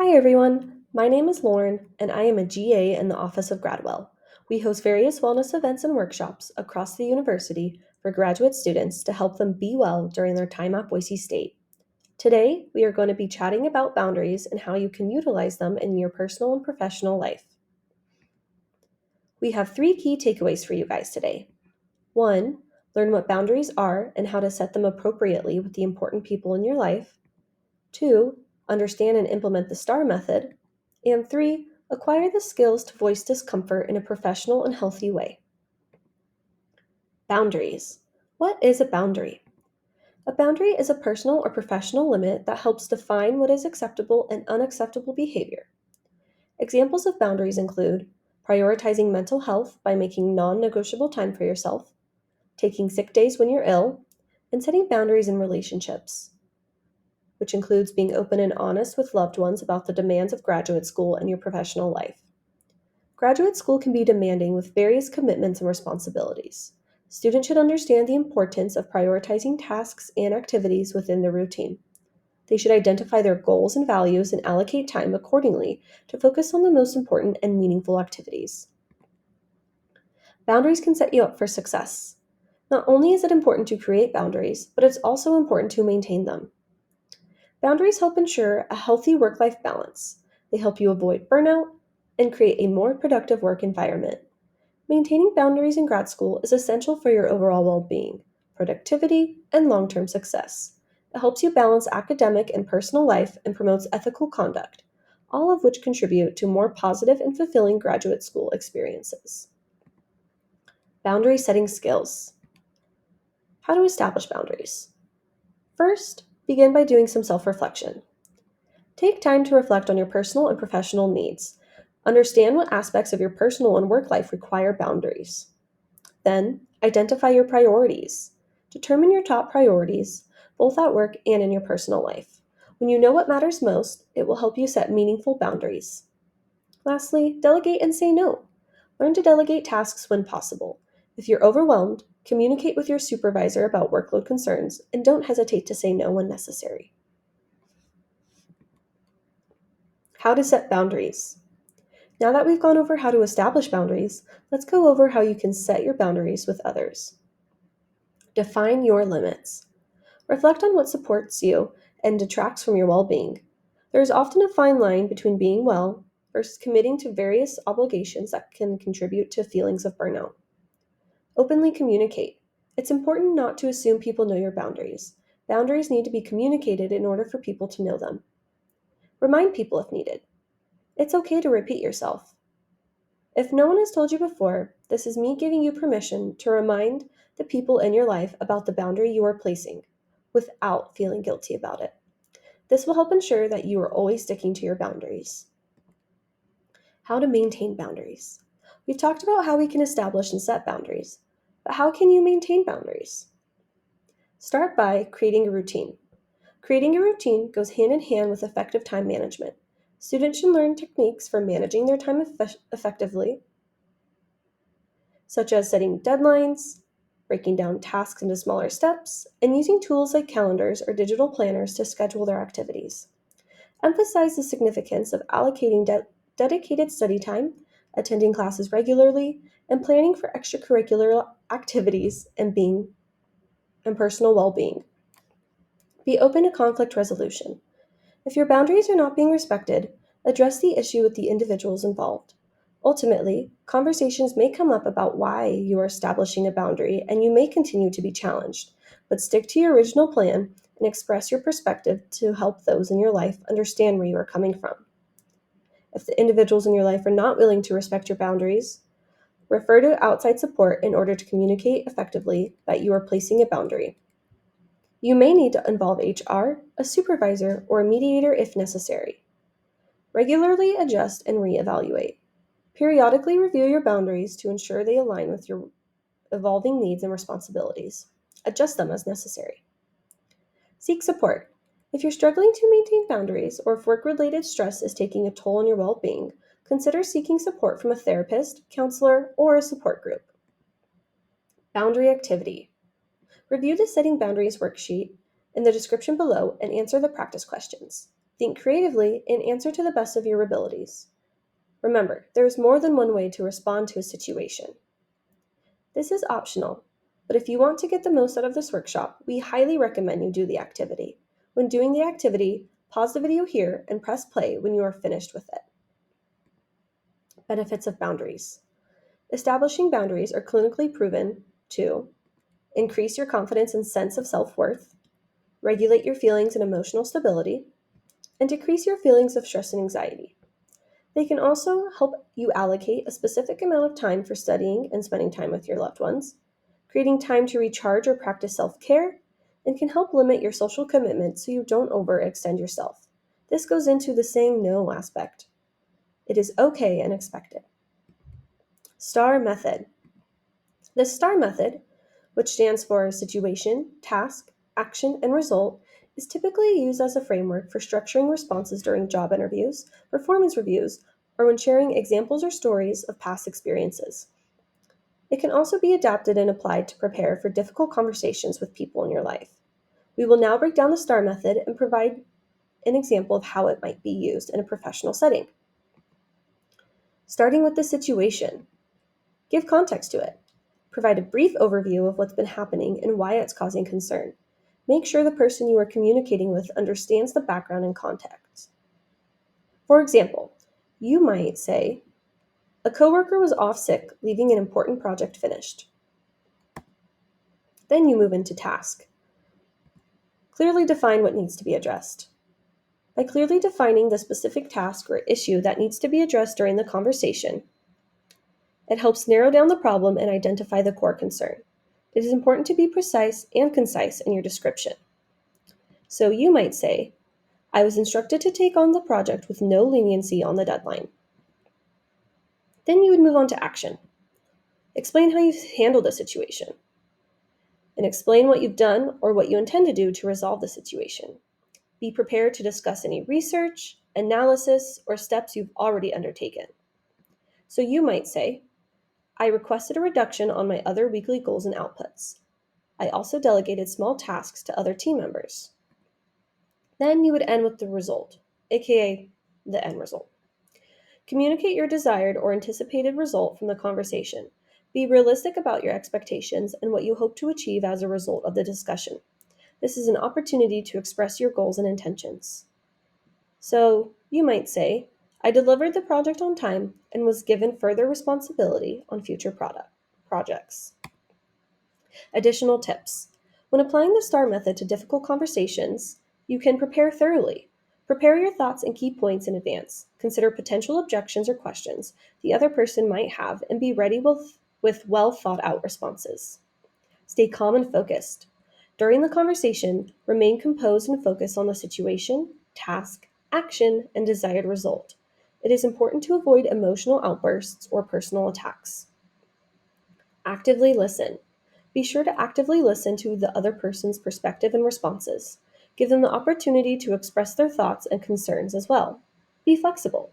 Hi everyone, my name is Lauren and I am a GA in the Office of Gradwell. We host various wellness events and workshops across the university for graduate students to help them be well during their time at Boise State. Today, we are going to be chatting about boundaries and how you can utilize them in your personal and professional life. We have three key takeaways for you guys today. 1. Learn what boundaries are and how to set them appropriately with the important people in your life. 2. Understand and implement the STAR method. And 3. Acquire the skills to voice discomfort in a professional and healthy way. Boundaries. What is a boundary? A boundary is a personal or professional limit that helps define what is acceptable and unacceptable behavior. Examples of boundaries include prioritizing mental health by making non-negotiable time for yourself, taking sick days when you're ill, and setting boundaries in relationships, which includes being open and honest with loved ones about the demands of graduate school and your professional life. Graduate school can be demanding with various commitments and responsibilities. Students should understand the importance of prioritizing tasks and activities within their routine. They should identify their goals and values and allocate time accordingly to focus on the most important and meaningful activities. Boundaries can set you up for success. Not only is it important to create boundaries, but it's also important to maintain them. Boundaries help ensure a healthy work-life balance. They help you avoid burnout and create a more productive work environment. Maintaining boundaries in grad school is essential for your overall well-being, productivity, and long-term success. It helps you balance academic and personal life and promotes ethical conduct, all of which contribute to more positive and fulfilling graduate school experiences. Boundary setting skills. How to establish boundaries. First, begin by doing some self-reflection. Take time to reflect on your personal and professional needs. Understand what aspects of your personal and work life require boundaries. Then, identify your priorities. Determine your top priorities, both at work and in your personal life. When you know what matters most, it will help you set meaningful boundaries. Lastly, delegate and say no. Learn to delegate tasks when possible. If you're overwhelmed, communicate with your supervisor about workload concerns and don't hesitate to say no when necessary. How to set boundaries. Now that we've gone over how to establish boundaries, let's go over how you can set your boundaries with others. Define your limits. Reflect on what supports you and detracts from your well-being. There is often a fine line between being well versus committing to various obligations that can contribute to feelings of burnout. Openly communicate. It's important not to assume people know your boundaries. Boundaries need to be communicated in order for people to know them. Remind people if needed. It's okay to repeat yourself. If no one has told you before, this is me giving you permission to remind the people in your life about the boundary you are placing without feeling guilty about it. This will help ensure that you are always sticking to your boundaries. How to maintain boundaries. We've talked about how we can establish and set boundaries, but how can you maintain boundaries? Start by creating a routine. Creating a routine goes hand in hand with effective time management. Students should learn techniques for managing their time effectively, such as setting deadlines, breaking down tasks into smaller steps, and using tools like calendars or digital planners to schedule their activities. Emphasize the significance of allocating dedicated study time, attending classes regularly, and planning for extracurricular activities and personal well-being. Be open to conflict resolution. If your boundaries are not being respected, address the issue with the individuals involved. Ultimately, conversations may come up about why you are establishing a boundary and you may continue to be challenged, but stick to your original plan and express your perspective to help those in your life understand where you are coming from. If the individuals in your life are not willing to respect your boundaries, refer to outside support in order to communicate effectively that you are placing a boundary. You may need to involve HR, a supervisor, or a mediator if necessary. Regularly adjust and reevaluate. Periodically review your boundaries to ensure they align with your evolving needs and responsibilities. Adjust them as necessary. Seek support. If you're struggling to maintain boundaries or if work-related stress is taking a toll on your well-being, consider seeking support from a therapist, counselor, or a support group. Boundary activity. Review the Setting Boundaries worksheet in the description below and answer the practice questions. Think creatively and answer to the best of your abilities. Remember, there is more than one way to respond to a situation. This is optional, but if you want to get the most out of this workshop, we highly recommend you do the activity. When doing the activity, pause the video here and press play when you are finished with it. Benefits of boundaries. Establishing boundaries are clinically proven to increase your confidence and sense of self-worth, regulate your feelings and emotional stability, and decrease your feelings of stress and anxiety. They can also help you allocate a specific amount of time for studying and spending time with your loved ones, creating time to recharge or practice self-care, and can help limit your social commitment so you don't overextend yourself. This goes into the saying no aspect. It is okay and expected. STAR method. The STAR method, which stands for situation, task, action, and result, is typically used as a framework for structuring responses during job interviews, performance reviews, or when sharing examples or stories of past experiences. It can also be adapted and applied to prepare for difficult conversations with people in your life. We will now break down the STAR method and provide an example of how it might be used in a professional setting. Starting with the situation, give context to it. Provide a brief overview of what's been happening and why it's causing concern. Make sure the person you are communicating with understands the background and context. For example, you might say, a coworker was off sick, leaving an important project finished. Then you move into task. Clearly define what needs to be addressed. By clearly defining the specific task or issue that needs to be addressed during the conversation, it helps narrow down the problem and identify the core concern. It is important to be precise and concise in your description. So you might say, I was instructed to take on the project with no leniency on the deadline. Then you would move on to action. Explain how you handled the situation, and explain what you've done or what you intend to do to resolve the situation. Be prepared to discuss any research, analysis, or steps you've already undertaken. So you might say, I requested a reduction on my other weekly goals and outputs. I also delegated small tasks to other team members. Then you would end with the result, aka the end result. Communicate your desired or anticipated result from the conversation. Be realistic about your expectations and what you hope to achieve as a result of the discussion. This is an opportunity to express your goals and intentions. So, you might say, I delivered the project on time and was given further responsibility on future projects. Additional tips. When applying the STAR method to difficult conversations, you can prepare thoroughly. Prepare your thoughts and key points in advance. Consider potential objections or questions the other person might have and be ready with well thought out responses. Stay calm and focused. During the conversation, remain composed and focused on the situation, task, action, and desired result. It is important to avoid emotional outbursts or personal attacks. Actively listen. Be sure to actively listen to the other person's perspective and responses. Give them the opportunity to express their thoughts and concerns as well. Be flexible.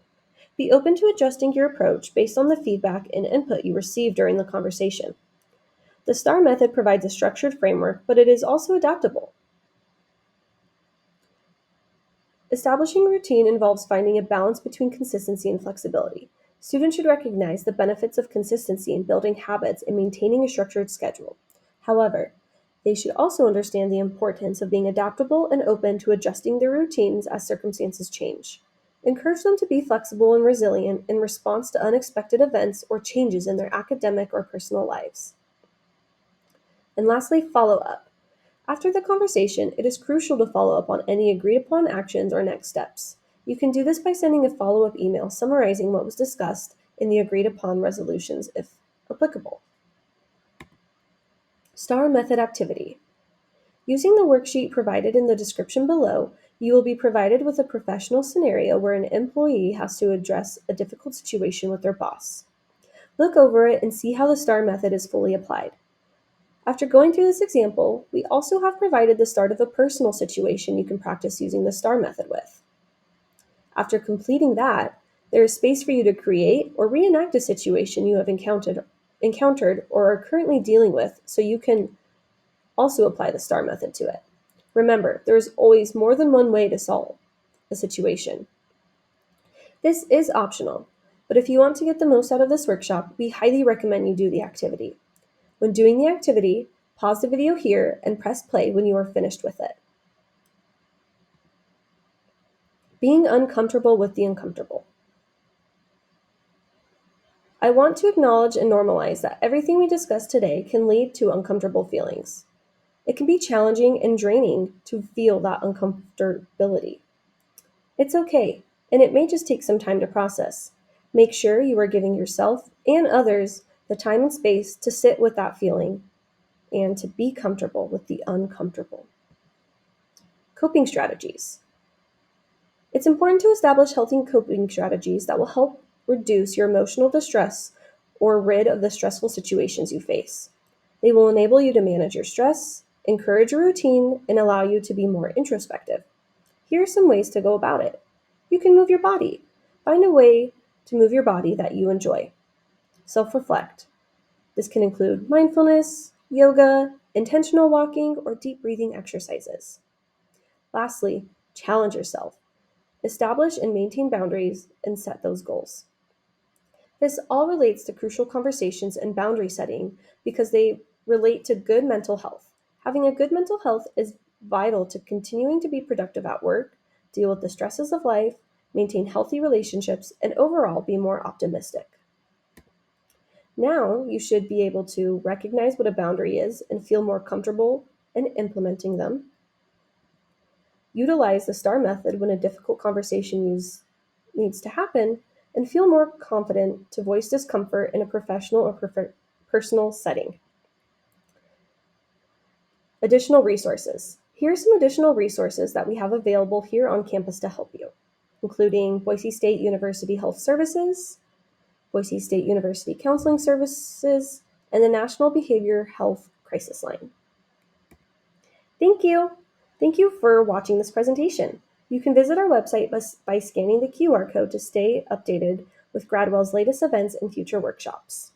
Be open to adjusting your approach based on the feedback and input you receive during the conversation. The STAR method provides a structured framework, but it is also adaptable. Establishing a routine involves finding a balance between consistency and flexibility. Students should recognize the benefits of consistency in building habits and maintaining a structured schedule. However, they should also understand the importance of being adaptable and open to adjusting their routines as circumstances change. Encourage them to be flexible and resilient in response to unexpected events or changes in their academic or personal lives. And lastly, follow up. After the conversation, it is crucial to follow up on any agreed upon actions or next steps. You can do this by sending a follow-up email summarizing what was discussed in the agreed upon resolutions if applicable. STAR method activity. Using the worksheet provided in the description below, you will be provided with a professional scenario where an employee has to address a difficult situation with their boss. Look over it and see how the STAR method is fully applied. After going through this example, we also have provided the start of a personal situation you can practice using the STAR method with. After completing that, there is space for you to create or reenact a situation you have encountered or are currently dealing with, so you can also apply the STAR method to it. Remember, there is always more than one way to solve a situation. This is optional, but if you want to get the most out of this workshop, we highly recommend you do the activity. When doing the activity, pause the video here and press play when you are finished with it. Being uncomfortable with the uncomfortable. I want to acknowledge and normalize that everything we discussed today can lead to uncomfortable feelings. It can be challenging and draining to feel that uncomfortability. It's okay, and it may just take some time to process. Make sure you are giving yourself and others the time and space to sit with that feeling and to be comfortable with the uncomfortable. Coping strategies. It's important to establish healthy coping strategies that will help reduce your emotional distress or rid of the stressful situations you face. They will enable you to manage your stress, encourage a routine, and allow you to be more introspective. Here are some ways to go about it. You can move your body. Find a way to move your body that you enjoy. Self-reflect. This can include mindfulness, yoga, intentional walking, or deep breathing exercises. Lastly, challenge yourself. Establish and maintain boundaries and set those goals. This all relates to crucial conversations and boundary setting because they relate to good mental health. Having a good mental health is vital to continuing to be productive at work, deal with the stresses of life, maintain healthy relationships, and overall be more optimistic. Now you should be able to recognize what a boundary is and feel more comfortable in implementing them. Utilize the STAR method when a difficult conversation needs to happen, and feel more confident to voice discomfort in a professional or personal setting. Additional resources. Here are some additional resources that we have available here on campus to help you, including Boise State University Health Services, Boise State University Counseling Services, and the National Behavioral Health Crisis Line. Thank you! Thank you for watching this presentation. You can visit our website by scanning the QR code to stay updated with Gradwell's latest events and future workshops.